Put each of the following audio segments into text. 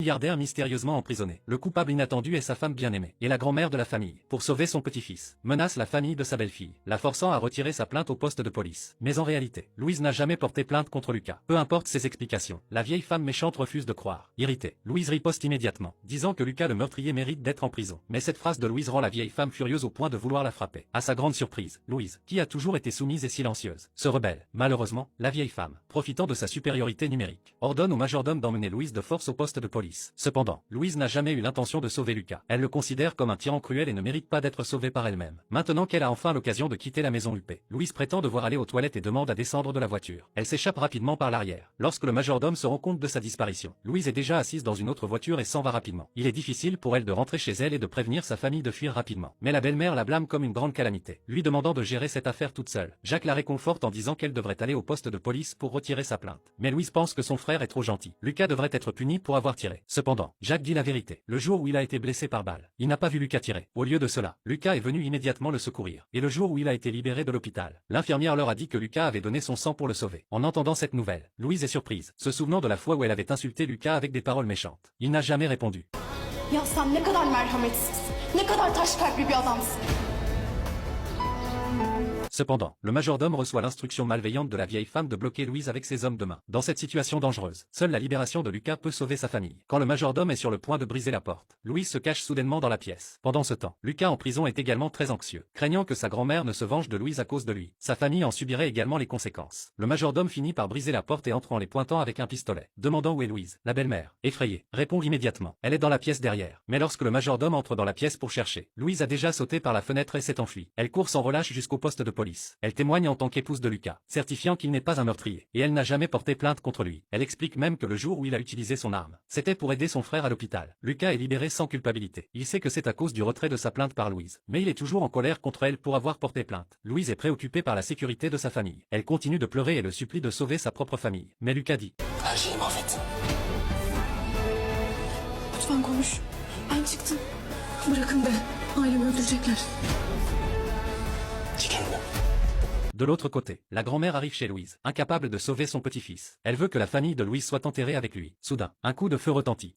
Milliardaire mystérieusement emprisonné. Le coupable inattendu est sa femme bien-aimée, et la grand-mère de la famille, pour sauver son petit-fils, menace la famille de sa belle-fille, la forçant à retirer sa plainte au poste de police. Mais en réalité, Louise n'a jamais porté plainte contre Lucas. Peu importe ses explications, la vieille femme méchante refuse de croire. Irritée, Louise riposte immédiatement, disant que Lucas le meurtrier mérite d'être en prison. Mais cette phrase de Louise rend la vieille femme furieuse au point de vouloir la frapper. À sa grande surprise, Louise, qui a toujours été soumise et silencieuse, se rebelle. Malheureusement, la vieille femme, profitant de sa supériorité numérique, ordonne au majordome d'emmener Louise de force au poste de police. Cependant, Louise n'a jamais eu l'intention de sauver Lucas. Elle le considère comme un tyran cruel et ne mérite pas d'être sauvée par elle-même. Maintenant qu'elle a enfin l'occasion de quitter la maison huppée, Louise prétend devoir aller aux toilettes et demande à descendre de la voiture. Elle s'échappe rapidement par l'arrière. Lorsque le majordome se rend compte de sa disparition, Louise est déjà assise dans une autre voiture et s'en va rapidement. Il est difficile pour elle de rentrer chez elle et de prévenir sa famille de fuir rapidement. Mais la belle-mère la blâme comme une grande calamité, lui demandant de gérer cette affaire toute seule. Jacques la réconforte en disant qu'elle devrait aller au poste de police pour retirer sa plainte. Mais Louise pense que son frère est trop gentil. Lucas devrait être puni pour avoir tiré. Cependant, Jacques dit la vérité. Le jour où il a été blessé par balle, il n'a pas vu Lucas tirer. Au lieu de cela, Lucas est venu immédiatement le secourir. Et le jour où il a été libéré de l'hôpital, l'infirmière leur a dit que Lucas avait donné son sang pour le sauver. En entendant cette nouvelle, Louise est surprise, se souvenant de la fois où elle avait insulté Lucas avec des paroles méchantes. Il n'a jamais répondu. Ya sen ne kadar merhametsiz, ne kadar taş kalpli bir adamsın. Cependant, le majordome reçoit l'instruction malveillante de la vieille femme de bloquer Louise avec ses hommes de main. Dans cette situation dangereuse, seule la libération de Lucas peut sauver sa famille. Quand le majordome est sur le point de briser la porte, Louise se cache soudainement dans la pièce. Pendant ce temps, Lucas en prison est également très anxieux, craignant que sa grand-mère ne se venge de Louise à cause de lui. Sa famille en subirait également les conséquences. Le majordome finit par briser la porte et entre en les pointant avec un pistolet, demandant où est Louise. La belle-mère, effrayée, répond immédiatement. Elle est dans la pièce derrière. Mais lorsque le majordome entre dans la pièce pour chercher, Louise a déjà sauté par la fenêtre et s'est enfuie. Elle court sans relâche jusqu'au poste de police. Elle témoigne en tant qu'épouse de Lucas, certifiant qu'il n'est pas un meurtrier, et elle n'a jamais porté plainte contre lui. Elle explique même que le jour où il a utilisé son arme, c'était pour aider son frère à l'hôpital. Lucas est libéré sans culpabilité. Il sait que c'est à cause du retrait de sa plainte par Louise, mais il est toujours en colère contre elle pour avoir porté plainte. Louise est préoccupée par la sécurité de sa famille. Elle continue de pleurer et le supplie de sauver sa propre famille. Mais Lucas dit: Her şeyi mahvettin. Lütfen konuş. Ben çıktım. Bırakın be. Ailemi öldürecekler. Çekil önümden. De l'autre côté, la grand-mère arrive chez Louise, incapable de sauver son petit-fils. Elle veut que la famille de Louise soit enterrée avec lui. Soudain, un coup de feu retentit.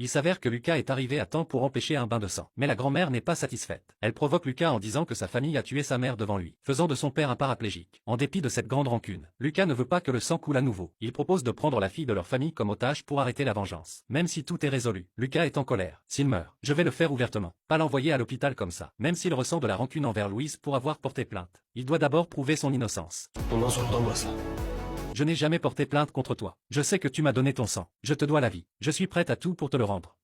Il s'avère que Lucas est arrivé à temps pour empêcher un bain de sang. Mais la grand-mère n'est pas satisfaite. Elle provoque Lucas en disant que sa famille a tué sa mère devant lui, faisant de son père un paraplégique. En dépit de cette grande rancune, Lucas ne veut pas que le sang coule à nouveau. Il propose de prendre la fille de leur famille comme otage pour arrêter la vengeance. Même si tout est résolu, Lucas est en colère. S'il meurt, je vais le faire ouvertement. Pas l'envoyer à l'hôpital comme ça. Même s'il ressent de la rancune envers Louise pour avoir porté plainte, il doit d'abord prouver son innocence. Bundan sonra utanmazsa. Je n'ai jamais porté plainte contre toi. Je sais que tu m'as donné ton sang. Je te dois la vie. Je suis prête à tout pour te le rendre.